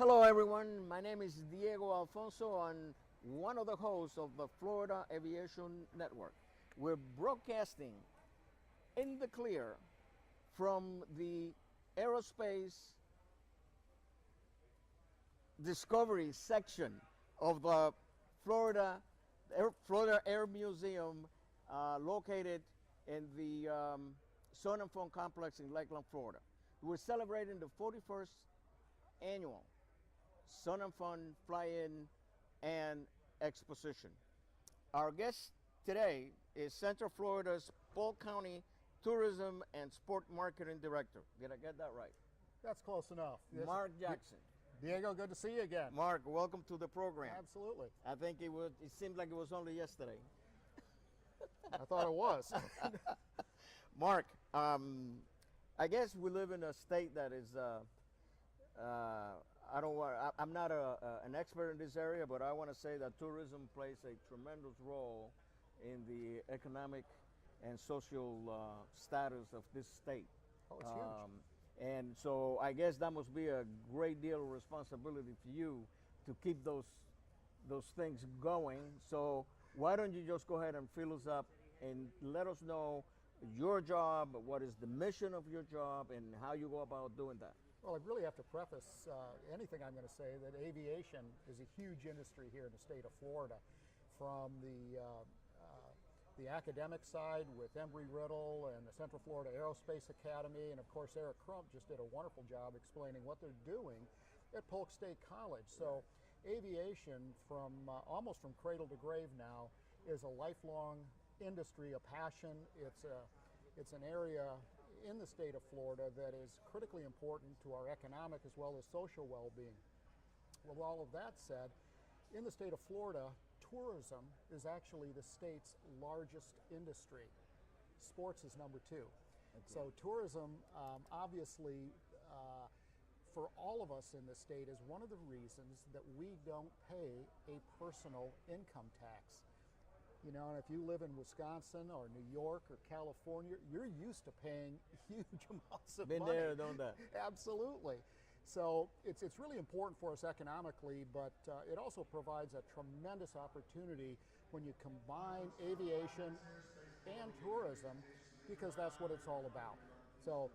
Hello, everyone. My name is Diego Alfonso. I'm one of the hosts of the Florida Aviation Network. We're broadcasting in the clear from the aerospace discovery section of the Florida Air Museum, located in the Sun and Fun Complex in Lakeland, Florida. We're celebrating the 41st annual Sun and Fun Fly-In and Exposition. Our guest today is Central Florida's Polk County Tourism and Sport Marketing Director. Did I get that right? That's close enough. Yes. Mark Jackson. Diego, good to see you again. Mark, welcome to the program. Absolutely. I think it seemed like it was only yesterday. I thought it was. Mark, I guess we live in a state that is, I'm not an expert in this area, but I want to say that tourism plays a tremendous role in the economic and social status of this state. Oh, it's huge. And so I guess that must be a great deal of responsibility for you to keep those things going. So why don't you just go ahead and fill us up and let us know your job, what is the mission of your job, and how you go about doing that. Well, I really have to preface anything I'm going to say that aviation is a huge industry here in the state of Florida. From the academic side with Embry-Riddle and the Central Florida Aerospace Academy, and of course Eric Crump just did a wonderful job explaining what they're doing at Polk State College. So aviation, from almost from cradle to grave now, is a lifelong industry, a passion. It's an area in the state of Florida that is critically important to our economic as well as social well-being. With all of that said, in the state of Florida, tourism is actually the state's largest industry. Sports is number two. Okay. So tourism, obviously, for all of us in the state, is one of the reasons that we don't pay a personal income tax. You know, and if you live in Wisconsin or New York or California, you're used to paying huge amounts of money. Been there, done that. Absolutely. So it's really important for us economically, but it also provides a tremendous opportunity when you combine aviation and tourism, because that's what it's all about. So,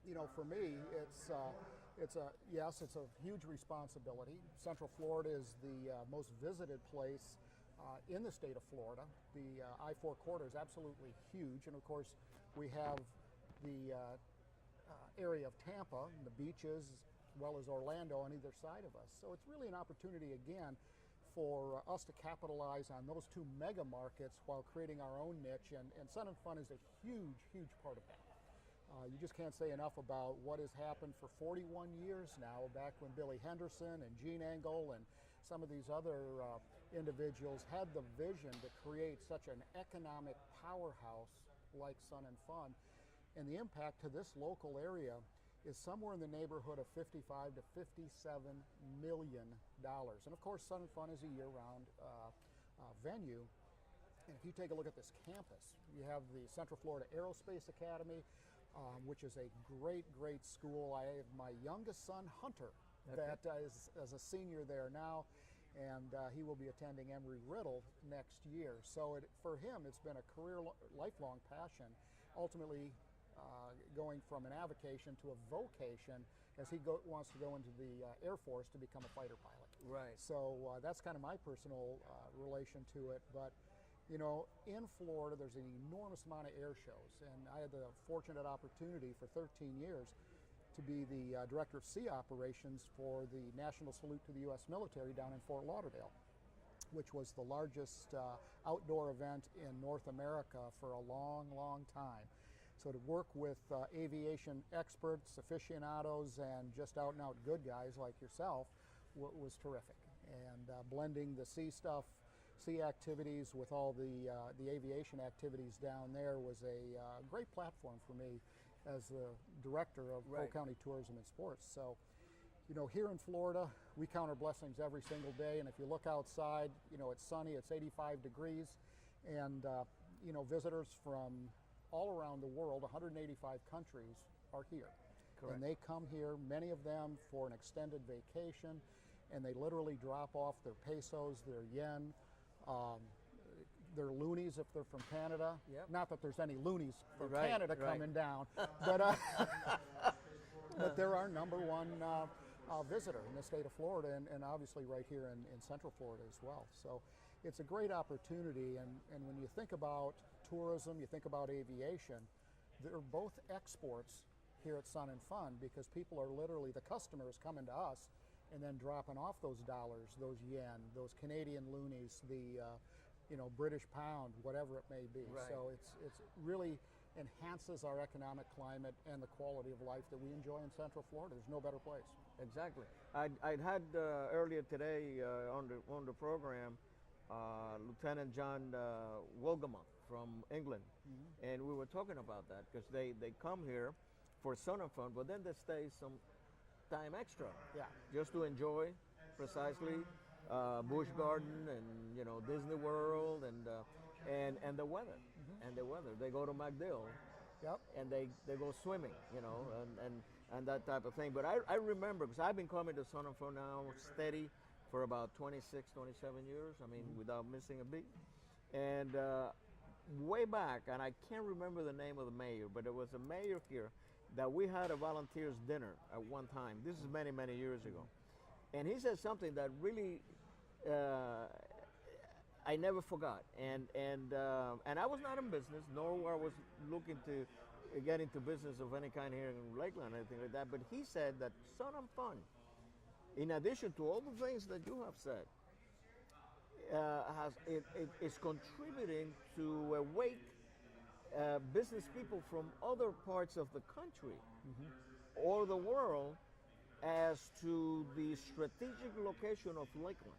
you know, for me, it's a huge responsibility. Central Florida is the most visited place in the state of Florida. The I-4 corridor is absolutely huge, and of course we have the area of Tampa and the beaches, as well as Orlando on either side of us. So it's really an opportunity again for us to capitalize on those two mega markets while creating our own niche, and Sun and Fun is a huge part of that. You just can't say enough about what has happened for 41 years now, back when Billy Henderson and Gene Engel and some of these other individuals had the vision to create such an economic powerhouse like Sun and Fun. And the impact to this local area is somewhere in the neighborhood of $55 to $57 million. And of course, Sun and Fun is a year-round venue. And if you take a look at this campus, you have the Central Florida Aerospace Academy, which is a great school. I have my youngest son, Hunter, that is a senior there now, and he will be attending Embry-Riddle next year. So for him, it's been a career, lifelong passion, ultimately going from an avocation to a vocation as he wants to go into the Air Force to become a fighter pilot. Right. So that's kind of my personal relation to it. But you know, in Florida, there's an enormous amount of air shows, and I had the fortunate opportunity for 13 years to be the Director of Sea Operations for the National Salute to the U.S. Military down in Fort Lauderdale, which was the largest outdoor event in North America for a long time. So to work with aviation experts, aficionados, and just out-and-out good guys like yourself was terrific. And blending the sea activities with all the aviation activities down there was a great platform for me as the director of Polk County Tourism and Sports. So, you know, here in Florida, we count our blessings every single day, and if you look outside, you know, it's sunny, it's 85 degrees, and you know, visitors from all around the world, 185 countries, are here. Correct. And they come here, many of them for an extended vacation, and they literally drop off their pesos, their yen, their loonies if they're from Canada. Yep. Not that there's any loonies from Right, Canada right. coming down, but but they're our number one visitor in the state of Florida, and obviously right here in Central Florida as well. So it's a great opportunity, and when you think about tourism, you think about aviation, they're both exports here at Sun and Fun, because people are literally, the customers coming to us and then dropping off those dollars, those yen, those Canadian loonies, the British pound, whatever it may be. Right. So it's really enhances our economic climate and the quality of life that we enjoy in Central Florida. There's no better place. Exactly. I'd had earlier today on the program Lieutenant John Wolgamott from England, and we were talking about that because they come here for Sun and Fun, but then they stay some time extra, just to enjoy precisely Busch Garden and Disney World and the weather and the weather. They go to MacDill, and they go swimming, and that type of thing. But I remember, because I've been coming to Sun and Fun now steady for about 26, 27 years. I mean, without missing a beat. And way back, and I can't remember the name of the mayor, but there was a mayor here that we had a volunteers dinner at one time. This is many, many years ago. And he said something that really I never forgot. And I was not in business, nor I was looking to get into business of any kind here in Lakeland or anything like that. But he said that Sun and Fun, in addition to all the things that you have said, is contributing to awake business people from other parts of the country or the world as to the strategic location of Lakeland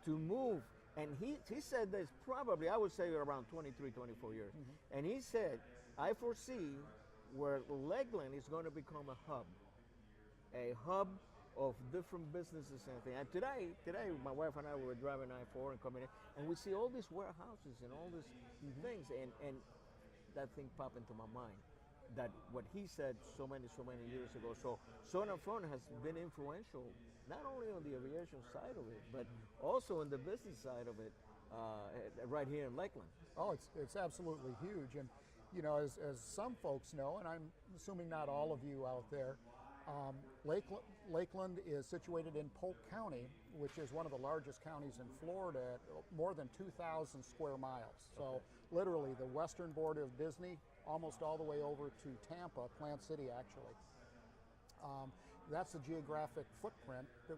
to move. And he said there's probably, I would say, around 23, 24 years. And he said, I foresee where Lakeland is going to become a hub of different businesses and things. And today, my wife and I were driving I-4 and coming in, and we see all these warehouses and all these things, and that thing popped into my mind, that what he said so many years ago. So Sun and Fun has been influential, not only on the aviation side of it, but also in the business side of it, right here in Lakeland. Oh, it's absolutely huge. And as some folks know, and I'm assuming not all of you out there, Lakeland is situated in Polk County, which is one of the largest counties in Florida, at more than 2,000 square miles. So literally the western border of Disney, almost all the way over to Tampa, Plant City actually. That's the geographic footprint that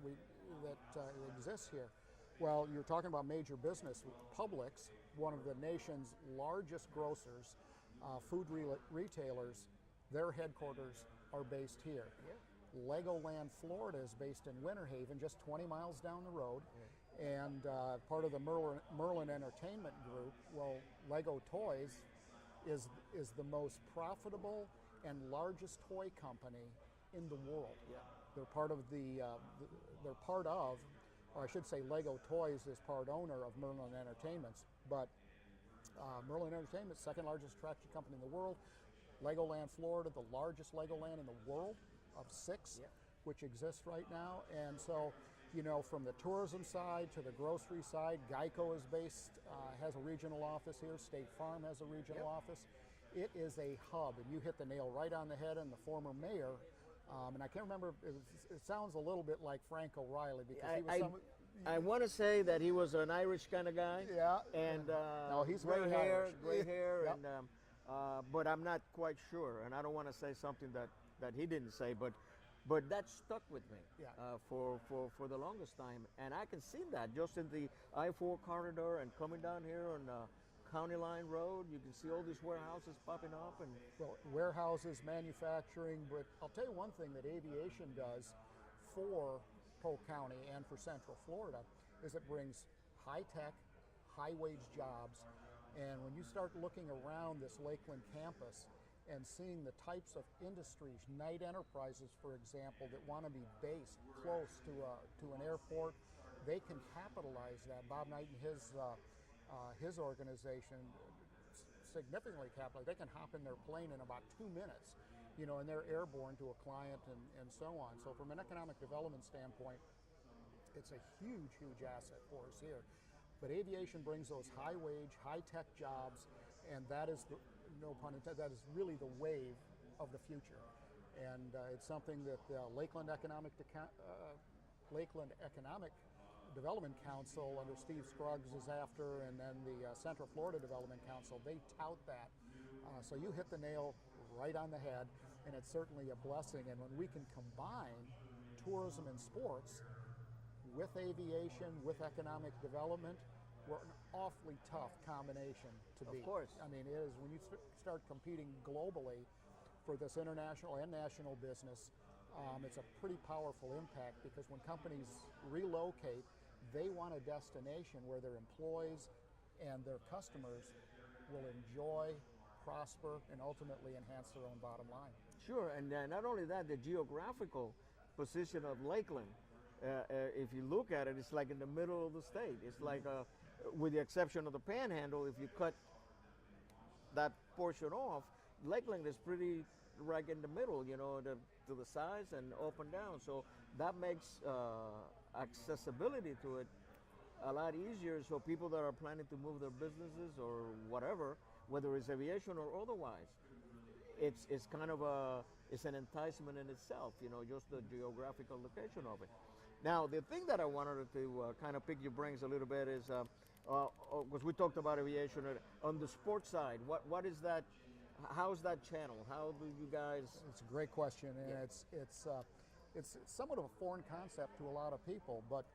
exists here. Well, you're talking about major business. Publix, one of the nation's largest grocers, food retailers, their headquarters are based here. Legoland, Florida is based in Winter Haven, just 20 miles down the road. And part of the Merlin Entertainment Group, well, Lego Toys is the most profitable and largest toy company in the world. They're part of or I should say Lego Toys is part owner of Merlin Entertainments, but Merlin Entertainment, second largest attraction company in the world. Legoland, Florida, the largest Legoland in the world of 6, which exists right now. And so, from the tourism side to the grocery side, Geico is has a regional office here. State Farm has a regional office. It is a hub, and you hit the nail right on the head. And the former mayor, and I can't remember, it sounds a little bit like Frank O'Reilly, because he was I want to say that he was an Irish kind of guy. And no, he's gray very hair, Irish. and but I'm not quite sure, and I don't want to say something that he didn't say, but that stuck with me for the longest time, and I can see that just in the I-4 corridor and coming down here on County Line Road. You can see all these warehouses popping up, and warehouses, manufacturing. But I'll tell you one thing that aviation does for Polk County and for Central Florida is it brings high-tech, high-wage jobs. And when you start looking around this Lakeland campus and seeing the types of industries, night enterprises, for example, that want to be based close to an airport, they can capitalize that. Bob Knight and his organization significantly capitalize. They can hop in their plane in about 2 minutes and they're airborne to a client and so on. So from an economic development standpoint, it's a huge, huge asset for us here. But aviation brings those high-wage, high-tech jobs, and that is, no pun intended, that is really the wave of the future. And it's something that Lakeland Economic Development Council under Steve Scruggs is after, and then the Central Florida Development Council, they tout that. So you hit the nail right on the head, and it's certainly a blessing. And when we can combine tourism and sports with aviation, with economic development, we're an awfully tough combination to beat. Of course. I mean, it is when you start competing globally for this international and national business, it's a pretty powerful impact, because when companies relocate, they want a destination where their employees and their customers will enjoy, prosper, and ultimately enhance their own bottom line. Sure, and not only that, the geographical position of Lakeland, if you look at it, it's like in the middle of the state. It's like, with the exception of the Panhandle, if you cut that portion off, Lakeland is pretty right in the middle, to the sides and up and down. So that makes accessibility to it a lot easier. So people that are planning to move their businesses or whatever, whether it's aviation or otherwise, it's kind of it's an enticement in itself, just the geographical location of it. Now, the thing that I wanted to kind of pick your brains a little bit is, because we talked about aviation, on the sports side, what is that? How's that channel? How do you guys? It's a great question, and it's somewhat of a foreign concept to a lot of people, but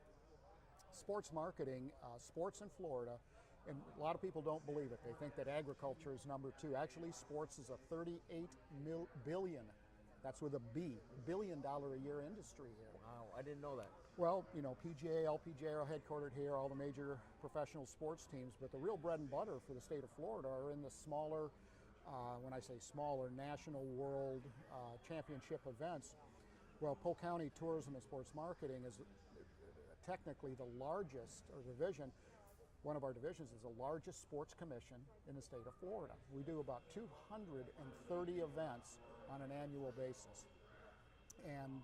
sports marketing, sports in Florida, and a lot of people don't believe it. They think that agriculture is number two. Actually, sports is a $38 billion, that's with a B, billion-dollar a year industry here. Wow, I didn't know that. Well, PGA, LPGA are headquartered here, all the major professional sports teams, but the real bread and butter for the state of Florida are in the smaller, when I say smaller, national world championship events. Well, Polk County Tourism and Sports Marketing is technically the largest, or division, one of our divisions is the largest sports commission in the state of Florida. We do about 230 events on an annual basis. And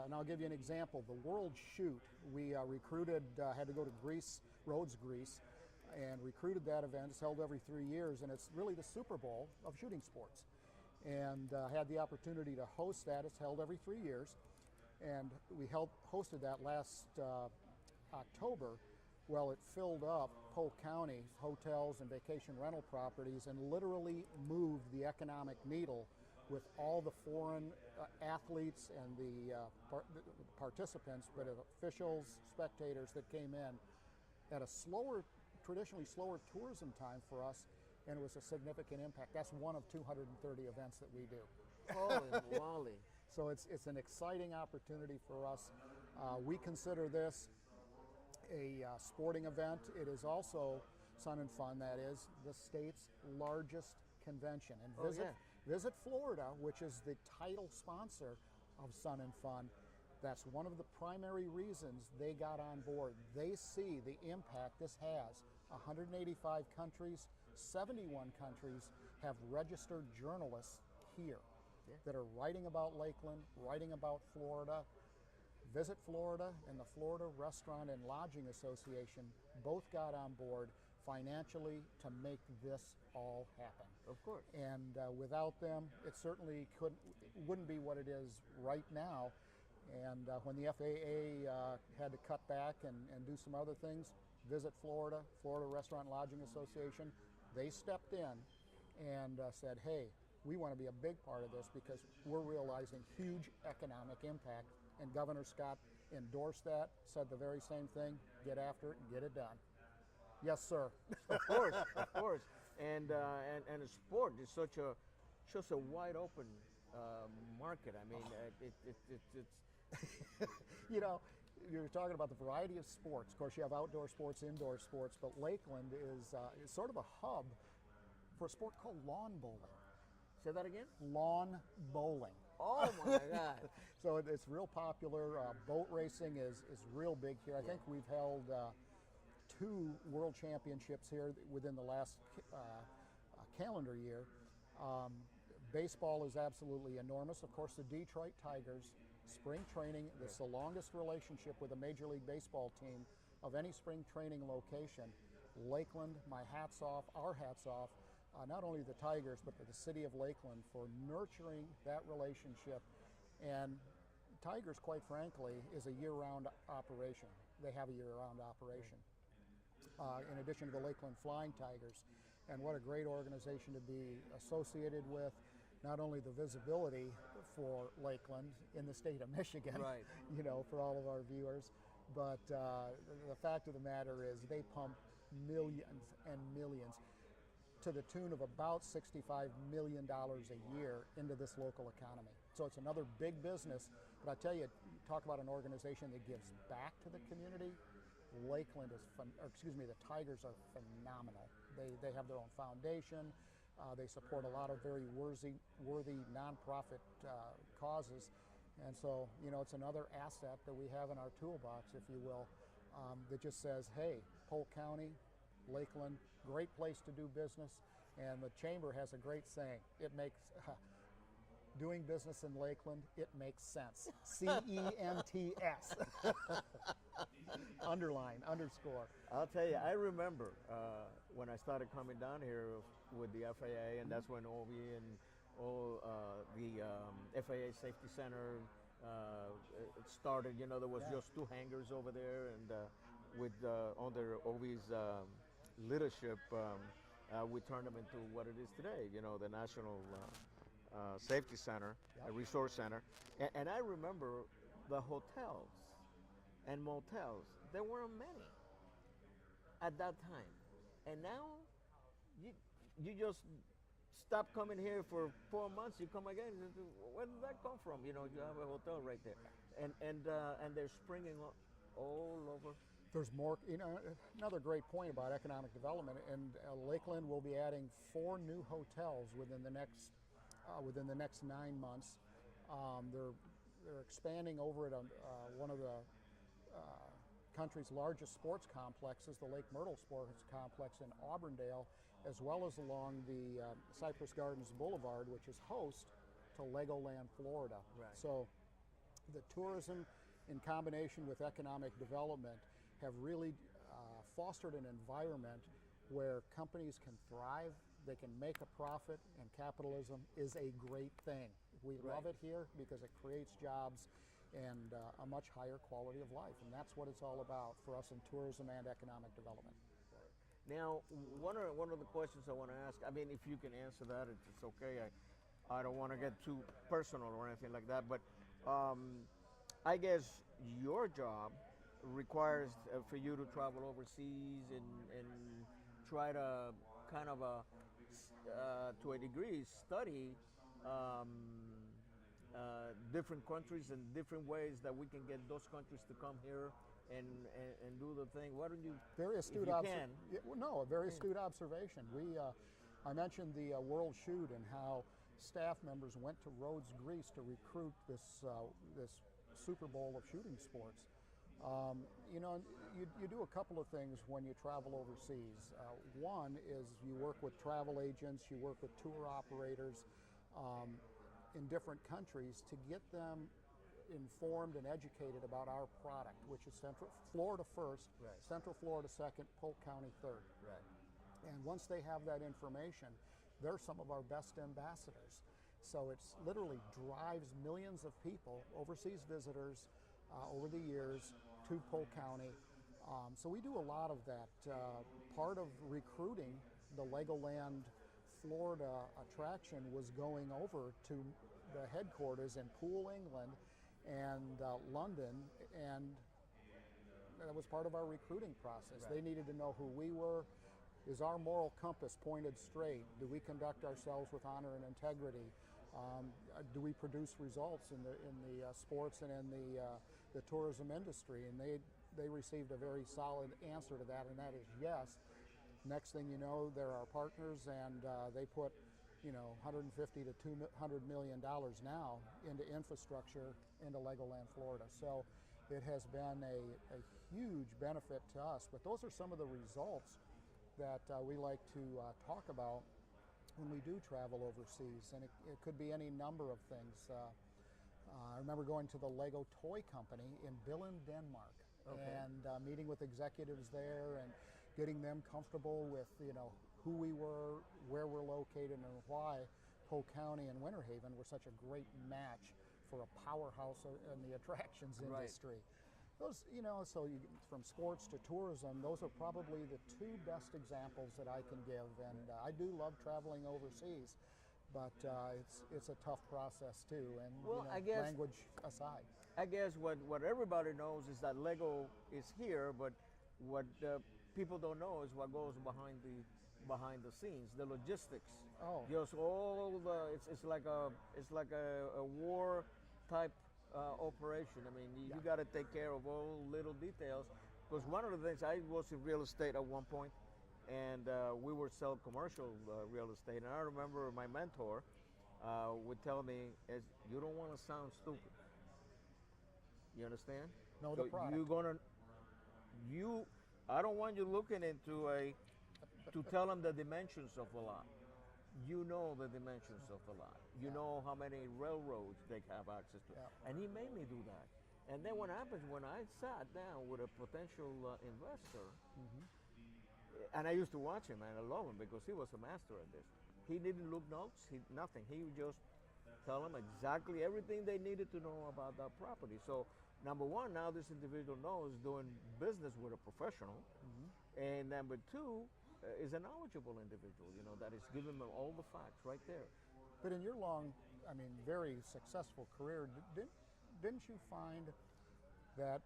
and I'll give you an example. The World Shoot, we recruited, had to go to Greece, Rhodes, Greece, and recruited that event. It's held every 3 years, and it's really the Super Bowl of shooting sports. And had the opportunity to host that. It's held every 3 years. And we hosted that last October. Well, it filled up Polk County hotels and vacation rental properties and literally moved the economic needle with all the foreign athletes and the participants, but officials, spectators that came in at a traditionally slower tourism time for us, and it was a significant impact. That's one of 230 events that we do. Holy moly. So it's an exciting opportunity for us. We consider this a sporting event. It is also Sun and Fun, that is the state's largest convention. And visit Florida, which is the title sponsor of Sun and Fun. That's one of the primary reasons they got on board. They see the impact this has. 185 countries, 71 countries have registered journalists here that are writing about Lakeland, writing about Florida. Visit Florida and the Florida Restaurant and Lodging Association both got on board financially to make this all happen. Of course. And without them, it certainly wouldn't be what it is right now. And when the FAA had to cut back and do some other things, Visit Florida, Florida Restaurant and Lodging Association, they stepped in and said, hey, we want to be a big part of this because we're realizing huge economic impact. And Governor Scott endorsed that, said the very same thing, get after it and get it done. Yes, sir. Of course, of course. And a sport is such a wide open market. I mean, it's you know, you're talking about the variety of sports. Of course, you have outdoor sports, indoor sports, but Lakeland is sort of a hub for a sport called lawn bowling. Say that again? Lawn bowling. Oh my God. So it's real popular. Boat racing is real big here. I think we've held 2 world championships here within the last calendar year. Baseball is absolutely enormous. Of course, the Detroit Tigers, spring training, it's the longest relationship with a Major League Baseball team of any spring training location. Lakeland, my hat's off, our hats off, not only the Tigers, but to the city of Lakeland for nurturing that relationship. And Tigers, quite frankly, is a year-round operation. They have a year-round operation. In addition to the Lakeland Flying Tigers. And what a great organization to be associated with. Not only the visibility for Lakeland in the state of Michigan, Right. you know, for all of our viewers, but the fact of the matter is they pump millions and millions to the tune of about $65 million a year into this local economy. So it's another big business, but I tell you, talk about an organization that gives back to the community. Lakeland is, the Tigers are phenomenal. They have their own foundation. They support a lot of very worthy nonprofit causes. And so, you know, it's another asset that we have in our toolbox, if you will, that just says, hey, Polk County, Lakeland, great place to do business. And the Chamber has a great saying. It makes, doing business in Lakeland, it makes sense. C-E-N-T-S. Underline, underscore. I'll tell you, I remember when I started coming down here with the FAA, and that's when OV and all the FAA Safety Center it started. You know, there was just two hangars over there, and with under OV's leadership, we turned them into what it is today. You know, the National Safety Center, a resource center, and I remember the hotels and motels. There weren't many at that time, and now you just stop coming here for 4 months. You come again. Where did that come from? You know, you have a hotel right there, and they're springing all over. There's more. You know, another great point about economic development. And Lakeland will be adding 4 new hotels within the next 9 months. They're expanding over at one of the country's largest sports complexes, the Lake Myrtle Sports Complex in Auburndale, as well as along the Cypress Gardens Boulevard, which is host to Legoland, Florida. Right. So the tourism in combination with economic development have really fostered an environment where companies can thrive, they can make a profit, and capitalism is a great thing. We love it here because it creates jobs and a much higher quality of life, and that's what it's all about for us in tourism and economic development. Now, one of the questions I want to ask, I mean, if you can answer that, it's okay. I don't want to get too personal or anything like that, but I guess your job requires for you to travel overseas and try to kind of to a degree study different countries and different ways that we can get those countries to come here and do the thing. Why don't you? Very astute observation. No, a very astute observation. I mentioned the World Shoot and how staff members went to Rhodes, Greece to recruit this Super Bowl of shooting sports. You know, you do a couple of things when you travel overseas. One is you work with travel agents, you work with tour operators in different countries to get them informed and educated about our product, which is Central Florida first, Central Florida second, Polk County third. Right. And once they have that information, they're some of our best ambassadors. So it's literally drives millions of people, overseas visitors, over the years to Polk County. So we do a lot of that. Part of recruiting the Legoland Florida attraction was going over to the headquarters in Poole, England, and London, and that was part of our recruiting process. They needed to know who we were. Is our moral compass pointed straight? Do we conduct ourselves with honor and integrity? Do we produce results in the sports and in the tourism industry? And they received a very solid answer to that, and that is yes. Next thing you know, they're our partners, and they put, you know, $150 to $200 million now into infrastructure into Legoland, Florida. So it has been a huge benefit to us. But those are some of the results that we like to talk about when we do travel overseas, and it could be any number of things. I remember going to the Lego toy company in Billund, Denmark, and meeting with executives there and getting them comfortable with, who we were, where we're located, and why Polk County and Winter Haven were such a great match for a powerhouse in the attractions industry. Those, from sports to tourism, those are probably the two best examples that I can give. And I do love traveling overseas, but it's a tough process too. And I guess, language aside, I guess what everybody knows is that Lego is here, but what people don't know is what goes behind the scenes, the logistics. Oh, Just all the it's like a war type operation. I mean, you got to take care of all little details. Because one of the things, I was in real estate at one point, and we were selling commercial real estate. And I remember my mentor would tell me, "You don't want to sound stupid. You understand? know the product. I don't want you looking into to tell them the dimensions of the lot. You know the dimensions of the lot. You know how many railroads they have access to." And he made me do that. And then what happens when I sat down with a potential investor, and I used to watch him, and I love him because he was a master at this. He didn't look notes, nothing. He would just tell them exactly everything they needed to know about that property. So number one, now this individual knows doing business with a professional, and number two, is a knowledgeable individual, that is giving them all the facts right there. But in your long, very successful career, didn't you find that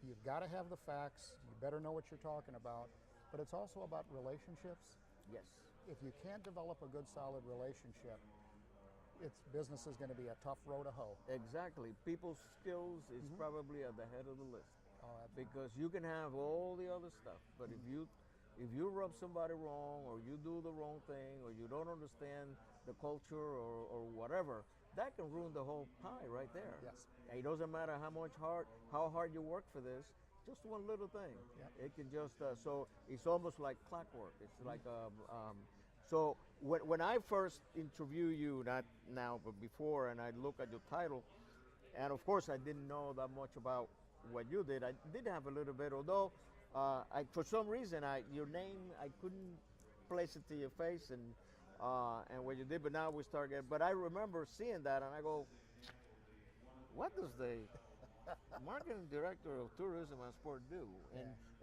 you've got to have the facts, you better know what you're talking about, but it's also about relationships? Yes. If you can't develop a good, solid relationship, business is going to be a tough row to hoe. Exactly. People's skills is probably at the head of the list. Oh, because you can have all the other stuff, but if you rub somebody wrong, or you do the wrong thing, or you don't understand the culture or whatever, that can ruin the whole pie right there. Yes. And it doesn't matter how hard you work for this, just one little thing. It can just, so it's almost like clockwork. It's like, so when I first interview you, not now, but before, and I look at your title, and of course I didn't know that much about what you did. I did have a little bit, although for some reason, your name, I couldn't place it to your face and what you did, but now we start getting, but I remember seeing that and I go, what does the marketing director of tourism and sport do?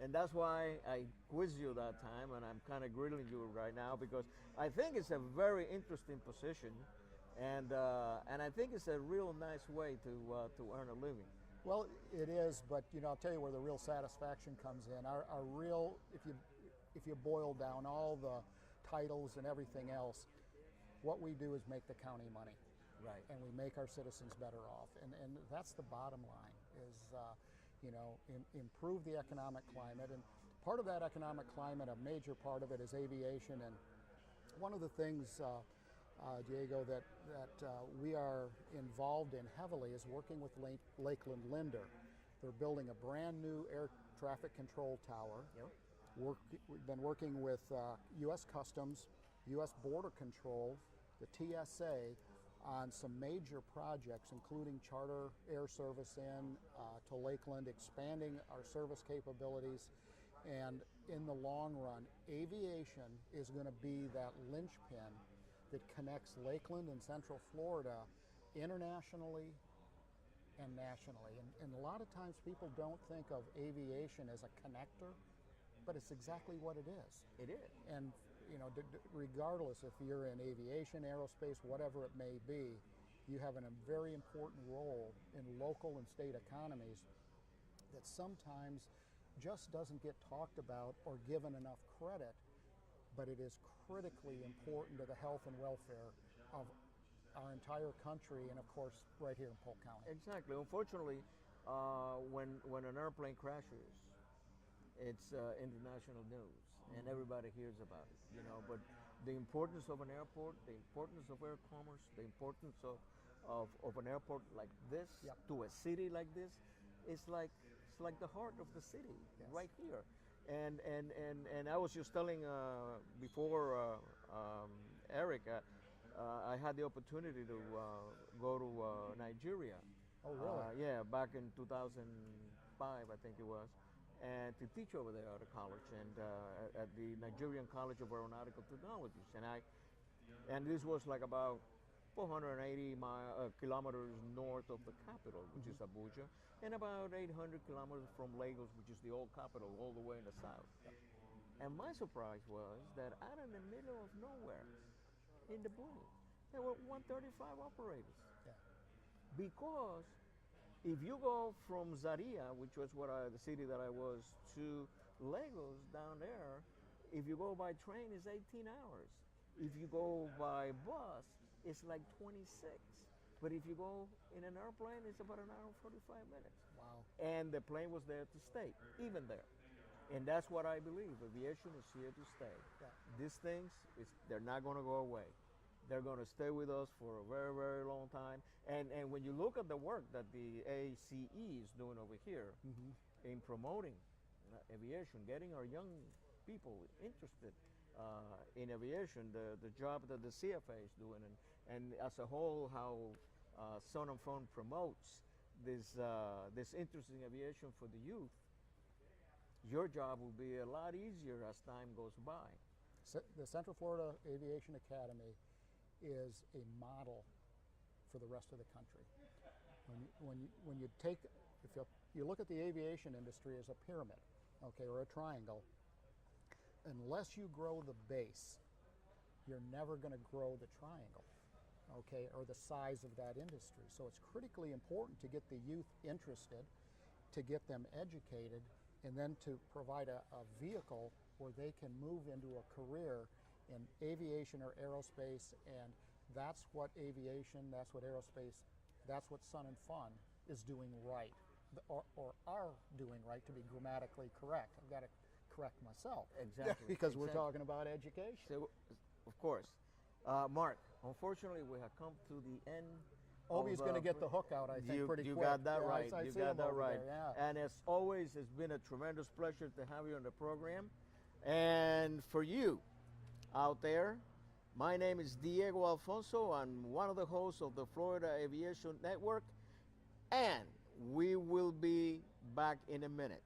And that's why I quizzed you that time, and I'm kind of grilling you right now, because I think it's a very interesting position, and I think it's a real nice way to earn a living. Well, it is, but I'll tell you where the real satisfaction comes in. Our real, if you boil down all the titles and everything else, what we do is make the county money. Right. And we make our citizens better off. And that's the bottom line, is improve the economic climate. And part of that economic climate, a major part of it, is aviation. And one of the things, Diego, that we are involved in heavily is working with Lakeland Linder. They're building a brand new air traffic control tower. We've been working with U.S. Customs, U.S. Border Control, the TSA, on some major projects, including charter air service to Lakeland, expanding our service capabilities. And in the long run, aviation is going to be that linchpin that connects Lakeland and Central Florida internationally and nationally. And a lot of times people don't think of aviation as a connector, but it's exactly what it is. It is. And regardless if you're in aviation, aerospace, whatever it may be, you have a very important role in local and state economies that sometimes just doesn't get talked about or given enough credit, but it is critically important to the health and welfare of our entire country and, of course, right here in Polk County. Exactly. Unfortunately, when an airplane crashes, it's international news, and everybody hears about it, but the importance of an airport, the importance of air commerce, the importance of an airport like this to a city like this, it's like the heart of the city right here. And I was just telling before Eric, I had the opportunity to go to Nigeria. Oh, really? Yeah, back in 2005, I think it was, and to teach over there at a college and at the Nigerian College of Aeronautical Technologies. And this was like about 480 kilometers north of the capital, which is Abuja, and about 800 kilometers from Lagos, which is the old capital, all the way in the south. And my surprise was that out in the middle of nowhere, in the bush, there were 135 operators. Yeah. Because if you go from Zaria, which was the city that I was, to Lagos down there, if you go by train, it's 18 hours. If you go by bus, it's like 26. But if you go in an airplane, it's about an hour and 45 minutes. Wow. And the plane was there to stay, even there. And that's what I believe. Aviation is here to stay. Yeah. These things, they're not going to go away. They're going to stay with us for a very, very long time. And when you look at the work that the ACE is doing over here in promoting aviation, getting our young people interested in aviation, the job that the CFA is doing, and as a whole, how Sun and Fun promotes this interest in aviation for the youth, your job will be a lot easier as time goes by. The Central Florida Aviation Academy is a model for the rest of the country. When you take, if you look at the aviation industry as a pyramid, okay, or a triangle, unless you grow the base, you're never going to grow the triangle, okay, or the size of that industry. So it's critically important to get the youth interested, to get them educated, and then to provide a vehicle where they can move into a career in aviation or aerospace. And that's what aviation, that's what aerospace, that's what Sun and Fun is doing right, or are doing right, to be grammatically correct. I've got to correct myself. Exactly. Because we're talking about education. So, of course. Mark, unfortunately, we have come to the end. Obi's going to get the hook out, I think, pretty quick. You got that right. I You see got him that over right. there, yeah. And as always, it's been a tremendous pleasure to have you on the program. And for you out there, my name is Diego Alfonso. I'm one of the hosts of the Florida Aviation Network. And we will be back in a minute.